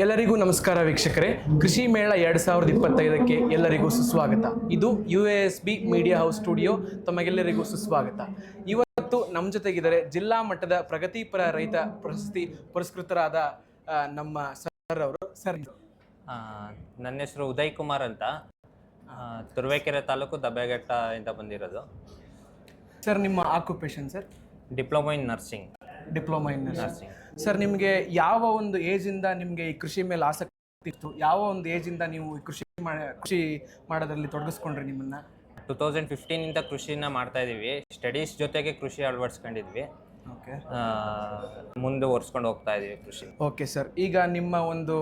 ಎಲ್ಲರಿಗೂ ನಮಸ್ಕಾರ ವೀಕ್ಷಕರೇ. ಕೃಷಿ ಮೇಳ 2025ಕ್ಕೆ ಎಲ್ಲರಿಗೂ ಸುಸ್ವಾಗತ. ಇದು UASB ಮೀಡಿಯಾ ಹೌಸ್ ಸ್ಟುಡಿಯೋ. ತಮಗೆಲ್ಲರಿಗೂ ಸುಸ್ವಾಗತ. ಇವತ್ತು ನಮ್ಮ ಜೊತೆಗಿದ್ದಾರೆ ಜಿಲ್ಲಾ ಮಟ್ಟದ ಪ್ರಗತಿಪರ ರೈತ ಪ್ರಶಸ್ತಿ ಪುರಸ್ಕೃತರಾದ ನಮ್ಮ ಸರ್ ಅವರು. ಸರ್, ನನ್ನ ಹೆಸರು ಉದಯ್ ಕುಮಾರ್ ಅಂತ, ತುರುವೇಕೆರೆ ತಾಲೂಕು ದಬ್ಬೆಘಟ್ಟ ಇಂದ ಬಂದಿರೋದು. ಸರ್, ನಿಮ್ಮ occupation sir? Diploma in nursing. Diploma in nursing. Sir, ನಿಮಗೆ ಯಾವ ಒಂದು ಏಜಿಂದ ನಿಮಗೆ ಈ ಕೃಷಿ ಮೇಲೆ ಆಸಕ್ತಿ ಇತ್ತು? ಯಾವ ಒಂದು ಏಜಿಂದ ನೀವು ಕೃಷಿ ಮಾಡೋದ್ರಲ್ಲಿ ತೊಡಗಿಸ್ಕೊಂಡ್ರಿ ನಿಮ್ಮನ್ನ? 2015 ಕೃಷಿನ ಮಾಡ್ತಾ ಇದೀವಿ. ಸ್ಟಡೀಸ್ ಜೊತೆಗೆ ಕೃಷಿ ಅಳವಡಿಸ್ಕೊಂಡಿದ್ವಿ. ಓಕೆ, ಮುಂದುವರ್ಸ್ಕೊಂಡು ಹೋಗ್ತಾ ಇದೀವಿ ಕೃಷಿ. ಓಕೆ ಸರ್, ಈಗ ನಿಮ್ಮ ಒಂದು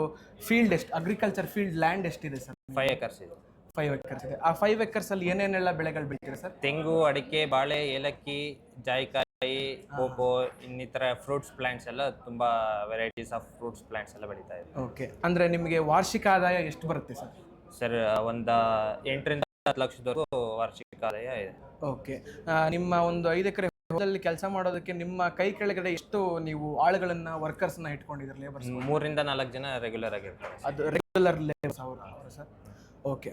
ಫೀಲ್ಡ್ ಎಷ್ಟು, ಅಗ್ರಿಕಲ್ಚರ್ ಫೀಲ್ಡ್ ಲ್ಯಾಂಡ್ ಎಷ್ಟಿದೆ ಸರ್? 5 acres ಇದೆ. 5 acres ಇದೆ. ಆ 5 acres ಅಲ್ಲಿ ಏನೇನೆಲ್ಲ ಬೆಳೆಗಳು ಬೆಳಿತೀರಾ ಸರ್? ತೆಂಗು, ಅಡಿಕೆ, ಬಾಳೆ, ಏಲಕ್ಕಿ, ಜಾಯಿಕಾಯಿ, ಕೋಕೋ, ಇನ್ನಿತರ ಫ್ರೂಟ್ಸ್ ಪ್ಲಾಂಟ್ಸ್ ಎಲ್ಲ ತುಂಬಾ ವೆರೈಟೀಸ್ ಆಫ್ ಫ್ರೂಟ್ಸ್ ಪ್ಲಾಂಟ್ಸ್ ಎಲ್ಲ ಬೆಳೀತಾ ಇದೆ. ಓಕೆ, ಅಂದ್ರೆ ನಿಮಗೆ ವಾರ್ಷಿಕ ಆದಾಯ ಎಷ್ಟು ಬರುತ್ತೆ ಸರ್? ಸರ್, ಒಂದು 8ರಿಂದ 10 ಲಕ್ಷದವರೆಗೂ ವಾರ್ಷಿಕ ಆದಾಯ ಇದೆ. ಓಕೆ, ನಿಮ್ಮ ಒಂದು 5 ಎಕರೆ ಹೊಲದಲ್ಲಿ ಕೆಲಸ ಮಾಡೋದಕ್ಕೆ ನಿಮ್ಮ ಕೈ ಕೆಳಗಡೆ ಎಷ್ಟು ನೀವು ಆಳುಗಳನ್ನ, ವರ್ಕರ್ಸ್ನ ಇಟ್ಕೊಂಡಿದ್ದೀರಾ, ಲೇಬರ್ಸ್? 3ರಿಂದ 4 ಜನ ರೆಗ್ಯುಲರ್ ಆಗಿರ್ತಾರೆ. ಅದು ರೆಗ್ಯುಲರ್ ಲೇಬರ್ಸ್ ಅವರು ಸರ್? ಓಕೆ,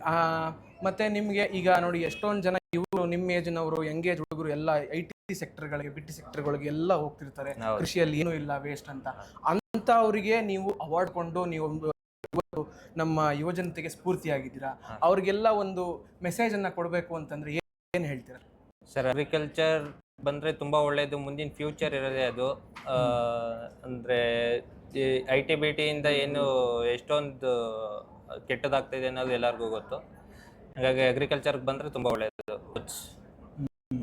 ಮತ್ತೆ ನಿಮಗೆ ಈಗ ನೋಡಿ, ಎಷ್ಟೊಂದು ಜನ ಇವರು ನಿಮ್ಮ ಏಜ್ನವರು, ಯಂಗೇಜ್ ಹುಡುಗರು ಎಲ್ಲ IT ಸೆಕ್ಟರ್ಗಳಿಗೆ, ಬಿಟ್ಟಿ ಸೆಕ್ಟರ್ಗಳಿಗೆ ಎಲ್ಲ ಹೋಗ್ತಿರ್ತಾರೆ. ಕೃಷಿಯಲ್ಲಿ ಏನೂ ಇಲ್ಲ, ವೇಸ್ಟ್ ಅಂತ ಅವರಿಗೆ ನೀವು ಅವಾರ್ಡ್ ಕೊಂಡು ನೀವು ಇವತ್ತು ನಮ್ಮ ಯುವಜನತೆಗೆ ಸ್ಫೂರ್ತಿಯಾಗಿದ್ದೀರಾ. ಅವ್ರಿಗೆಲ್ಲ ಒಂದು ಮೆಸೇಜ್ ಅನ್ನ ಕೊಡಬೇಕು ಅಂತಂದ್ರೆ ಏನು ಹೇಳ್ತೀರಾ ಸರ್? ಅಗ್ರಿಕಲ್ಚರ್ ಬಂದರೆ ತುಂಬ ಒಳ್ಳೆಯದು, ಮುಂದಿನ ಫ್ಯೂಚರ್ ಇರೋದೇ ಅದು. ಅಂದರೆ IT BT ಇಂದ ಏನು ಎಷ್ಟೊಂದು ಕೆಟ್ಟದಾಗ್ತಾಯಿದೆ ಅನ್ನೋದು ಎಲ್ಲರಿಗೂ ಗೊತ್ತು. ಹಾಗಾಗಿ ಅಗ್ರಿಕಲ್ಚರ್ಗೆ ಬಂದರೆ ತುಂಬ ಒಳ್ಳೆಯದು,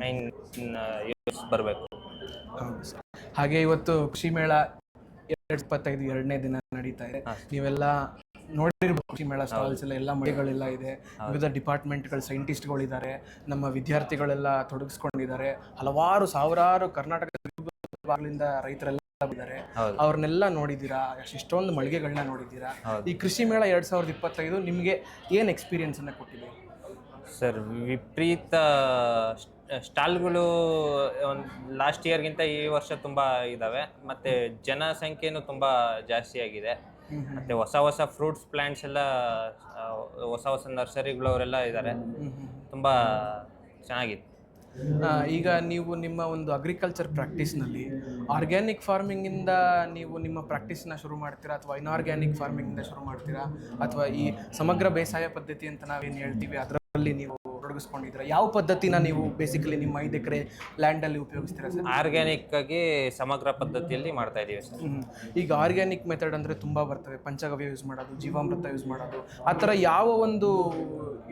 ಮೈನ್ ಯೂಸ್ ಬರಬೇಕು. ಹಾಗೆ ಇವತ್ತು ಕೃಷಿ ಮೇಳ 2025 2ನೇ ದಿನ ನಡೀತಾ ಇದೆ. ನೀವೆಲ್ಲ ನೋಡಿರ್ಬೇಕು, ಕೃಷಿ ಮೇಳ ಸ್ಟಾಲ್ಸ್ ಎಲ್ಲ ಮಳಿಗಳೆಲ್ಲ ಇದೆ. ವಿವಿಧ ಡಿಪಾರ್ಟ್ಮೆಂಟ್ಗಳ ಸೈಂಟಿಸ್ಟ್ಗಳಿದ್ದಾರೆ, ನಮ್ಮ ವಿದ್ಯಾರ್ಥಿಗಳೆಲ್ಲ ತೊಡಗಿಸ್ಕೊಂಡಿದ್ದಾರೆ. ಹಲವಾರು ಸಾವಿರಾರು ಕರ್ನಾಟಕದಿಂದ ರೈತರೆಲ್ಲ ಇದ್ದಾರೆ. ಅವ್ರನ್ನೆಲ್ಲ ನೋಡಿದ್ದೀರಾ, ಇಷ್ಟೊಂದು ಮಳಿಗೆಗಳನ್ನ ನೋಡಿದ್ದೀರಾ. ಈ ಕೃಷಿ ಮೇಳ 2025 ನಿಮಗೆ ಏನು ಎಕ್ಸ್ಪೀರಿಯನ್ಸ್ ಅನ್ನ ಕೊಟ್ಟಿದೆ ಸರ್? ವಿಪರೀತ ಸ್ಟಾಲ್ಗಳು ಲಾಸ್ಟ್ ಇಯರ್ಗಿಂತ ಈ ವರ್ಷ ತುಂಬ ಇದ್ದಾವೆ. ಮತ್ತು ಜನಸಂಖ್ಯೆನೂ ತುಂಬ ಜಾಸ್ತಿ ಆಗಿದೆ. ಮತ್ತು ಹೊಸ ಫ್ರೂಟ್ಸ್ ಪ್ಲ್ಯಾಂಟ್ಸ್ ಎಲ್ಲ, ಹೊಸ ನರ್ಸರಿಗಳವರೆಲ್ಲ ಇದ್ದಾರೆ. ತುಂಬ ಚೆನ್ನಾಗಿದೆ. ಈಗ ನೀವು ನಿಮ್ಮ ಒಂದು ಅಗ್ರಿಕಲ್ಚರ್ ಪ್ರಾಕ್ಟೀಸ್ನಲ್ಲಿ ಆರ್ಗ್ಯಾನಿಕ್ ಫಾರ್ಮಿಂಗಿಂದ ನೀವು ನಿಮ್ಮ ಪ್ರಾಕ್ಟೀಸ್ನ ಶುರು ಮಾಡ್ತೀರಾ, ಅಥವಾ ಇನ್ಆರ್ಗ್ಯಾನಿಕ್ ಫಾರ್ಮಿಂಗಿಂದ ಶುರು ಮಾಡ್ತೀರಾ, ಅಥವಾ ಈ ಸಮಗ್ರ ಬೇಸಾಯ ಪದ್ಧತಿ ಅಂತ ನಾವೇನು ಹೇಳ್ತೀವಿ ಅದರಲ್ಲಿ ನೀವು ತೊಡಗಿಸ್ಕೊಂಡಿದ್ದೀರಾ? ಯಾವ ಪದ್ಧತಿನ ನೀವು ಬೇಸಿಕಲಿ ನಿಮ್ಮ 5 ಎಕರೆ ಲ್ಯಾಂಡಲ್ಲಿ ಉಪಯೋಗಿಸ್ತೀರಾ ಸರ್? ಆರ್ಗ್ಯಾನಿಕ್ ಆಗಿ ಸಮಗ್ರ ಪದ್ಧತಿಯಲ್ಲಿ ಮಾಡ್ತಾ ಇದ್ದೀವಿ ಸರ್. ಈಗ ಆರ್ಗ್ಯಾನಿಕ್ ಮೆಥಡ್ ಅಂದರೆ ತುಂಬ ಬರ್ತವೆ. ಪಂಚಗವ್ಯ ಯೂಸ್ ಮಾಡೋದು, ಜೀವಾಮೃತ ಯೂಸ್ ಮಾಡೋದು, ಆ ಥರ ಯಾವ ಒಂದು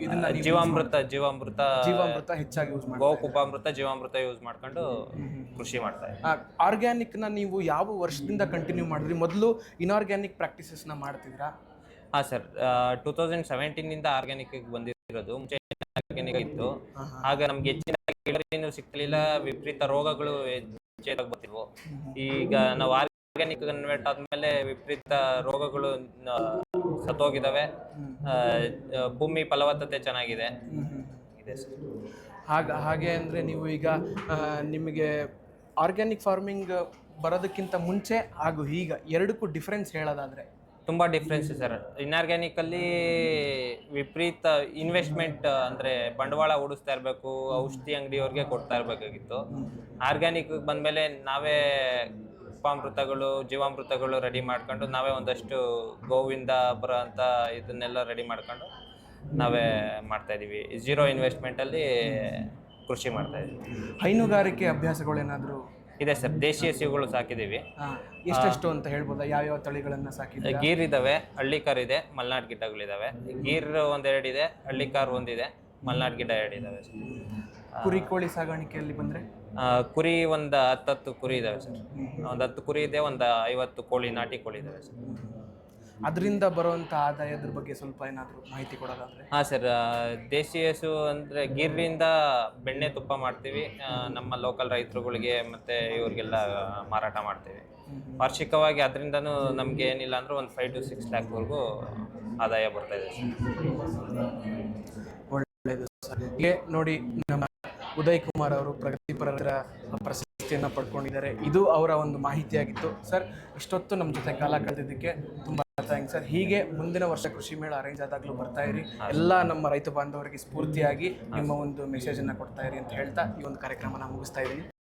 ಇದನ್ನ? ಜೀವಾಮೃತ ಹೆಚ್ಚಾಗಿ ಯೂಸ್ ಮಾಡಿ, ಗೋಕುಪಾಮೃತ, ಜೀವಾಮೃತ ಯೂಸ್ ಮಾಡ್ಕೊಂಡು ಕೃಷಿ ಮಾಡ್ತಾ ಇದ್ದೀವಿ. ಆರ್ಗ್ಯಾನಿಕ್ನ ನೀವು ಯಾವ ವರ್ಷದಿಂದ ಕಂಟಿನ್ಯೂ ಮಾಡಿದ್ರಿ? ಮೊದಲು ಇನ್ಆರ್ಗ್ಯಾನಿಕ್ ಪ್ರಾಕ್ಟೀಸಸ್ನ ಮಾಡ್ತಿದ್ರಾ? ಹಾಂ ಸರ್, 2017 ಆರ್ಗ್ಯಾನಿಕ್ ಬಂದಿರೋದು. ಮುಂಚೆ ಆರ್ಗ್ಯಾನಿಕ್ ಇತ್ತು. ಆಗ ನಮ್ಗೆ ಹೆಚ್ಚಿನ ಇಳುವರಿನೂ ಸಿಗ್ತಿರ್ಲಿಲ್ಲ, ವಿಪರೀತ ರೋಗಗಳು ಹೆಚ್ಚಾಗಿ ಬರ್ತಿದ್ವು. ಈಗ ನಾವು ಆರ್ಗ್ಯಾನಿಕ್ ಕನ್ವರ್ಟ್ ಆದ್ಮೇಲೆ ವಿಪರೀತ ರೋಗಗಳು ಸತ್ತೋಗಿದ್ದಾವೆ. ಭೂಮಿ ಫಲವತ್ತತೆ ಚೆನ್ನಾಗಿದೆ ಇದೆ ಸರ್. ಹಾಗೆ ಅಂದರೆ ನೀವು ಈಗ ನಿಮಗೆ ಆರ್ಗ್ಯಾನಿಕ್ ಫಾರ್ಮಿಂಗ್ ಬರೋದಕ್ಕಿಂತ ಮುಂಚೆ ಹಾಗೂ ಈಗ ಎರಡಕ್ಕೂ ಡಿಫ್ರೆನ್ಸ್ ಹೇಳೋದಾದರೆ? ತುಂಬ ಡಿಫ್ರೆನ್ಸ್ ಸರ್. ಇನ್ಆರ್ಗ್ಯಾನಿಕಲ್ಲಿ ವಿಪರೀತ ಇನ್ವೆಸ್ಟ್ಮೆಂಟ್, ಅಂದರೆ ಬಂಡವಾಳ ಹೂಡಿಸ್ತಾ ಇರಬೇಕು, ಔಷಧಿ ಅಂಗಡಿಯವ್ರಿಗೆ ಕೊಡ್ತಾ ಇರಬೇಕಾಗಿತ್ತು. ಆರ್ಗ್ಯಾನಿಕ್ ಬಂದಮೇಲೆ ನಾವೇ ಉಪಾಮೃತಗಳು, ಜೀವಾಮೃತಗಳು ರೆಡಿ ಮಾಡ್ಕೊಂಡು, ನಾವೇ ಒಂದಷ್ಟು ಗೋವಿಂದ ಬರೋ ಅಂಥ ಇದನ್ನೆಲ್ಲ ರೆಡಿ ಮಾಡ್ಕೊಂಡು ನಾವೇ ಮಾಡ್ತಾಯಿದ್ದೀವಿ. 0 ಇನ್ವೆಸ್ಟ್ಮೆಂಟಲ್ಲಿ ಕೃಷಿ ಮಾಡ್ತಾಯಿದ್ದೀವಿ. ಹೈನುಗಾರಿಕೆ ಅಭ್ಯಾಸಗಳೇನಾದರೂ ಇದೆ ಸರ್. ದೇಶೀಯ ಹಸುಗಳು ಸಾಕಿದ್ದೀವಿ. ಎಷ್ಟೆಷ್ಟು ಅಂತ ಹೇಳ್ಬೋದಾ? ಯಾವ್ಯಾವ ತಳಿಗಳನ್ನು ಸಾಕಿದ್ದೀವಿ? ಗೀರ್ ಇದ್ದಾವೆ, ಹಳ್ಳಿಕಾರ್ ಇದೆ, ಮಲ್ನಾಡ್ ಗಿಡ್ಡಗಳಿದ್ದಾವೆ. ಗೀರ್ 1-2 ಇದೆ, ಹಳ್ಳಿಕಾರ್ 1 ಇದೆ, ಮಲ್ನಾಡ್ ಗಿಡ್ಡ 2 ಇದ್ದಾವೆ ಸರ್. ಕುರಿ ಕೋಳಿ ಸಾಗಾಣಿಕೆಯಲ್ಲಿ ಬಂದರೆ ಕುರಿ ಒಂದು 10 ಕುರಿ ಇದ್ದಾವೆ ಸರ್. ಒಂದು 10 ಕುರಿ ಇದೆ, ಒಂದು 50 ಕೋಳಿ, ನಾಟಿ ಕೋಳಿ ಇದ್ದಾವೆ ಸರ್. ಅದರಿಂದ ಬರುವಂಥ ಆದಾಯದ ಬಗ್ಗೆ ಸ್ವಲ್ಪ ಏನಾದರೂ ಮಾಹಿತಿ ಕೊಡೋದಾದರೆ? ಹಾಂ ಸರ್, ದೇಶಿ ಹಸು ಅಂದರೆ ಗೀರಿಂದ ಬೆಣ್ಣೆ ತುಪ್ಪ ಮಾಡ್ತೀವಿ. ನಮ್ಮ ಲೋಕಲ್ ರೈತರುಗಳಿಗೆ ಮತ್ತು ಇವ್ರಿಗೆಲ್ಲ ಮಾರಾಟ ಮಾಡ್ತೀವಿ. ವಾರ್ಷಿಕವಾಗಿ ಅದರಿಂದನೂ ನಮಗೆ ಏನಿಲ್ಲ ಅಂದರೆ ಒಂದು 5 to 6 ಲ್ಯಾಕ್ವರೆಗೂ ಆದಾಯ ಬರ್ತಾಯಿದೆ ಸರ್. ಒಳ್ಳೆಯದು ಸರ್. ಹೀಗೆ ನೋಡಿ, ನಮ್ಮ ಉದಯ್ ಕುಮಾರ್ ಅವರು ಪ್ರಗತಿಪರ ಪ್ರಶಸ್ತಿಯನ್ನು ಪಡ್ಕೊಂಡಿದ್ದಾರೆ. ಇದು ಅವರ ಒಂದು ಮಾಹಿತಿಯಾಗಿತ್ತು. ಸರ್, ಇಷ್ಟೊತ್ತು ನಮ್ಮ ಜೊತೆ ಕಾಲ ಕಳೆದಿದ್ದಕ್ಕೆ ತುಂಬ ಥ್ಯಾಂಕ್ಸ್ ಸರ್. ಹೀಗೆ ಮುಂದಿನ ವರ್ಷ ಕೃಷಿ ಮೇಳ ಅರೇಂಜ್ ಆದಾಗಲೂ ಬರ್ತಾ ಇರಿ. ಎಲ್ಲ ನಮ್ಮ ರೈತ ಬಾಂಧವರಿಗೆ ಸ್ಫೂರ್ತಿಯಾಗಿ ನಿಮ್ಮ ಒಂದು ಮೆಸೇಜನ್ನು ಕೊಡ್ತಾ ಇರಿ ಅಂತ ಹೇಳ್ತಾ ಈ ಒಂದು ಕಾರ್ಯಕ್ರಮನ ಮುಗಿಸ್ತಾ ಇದ್ದೀನಿ.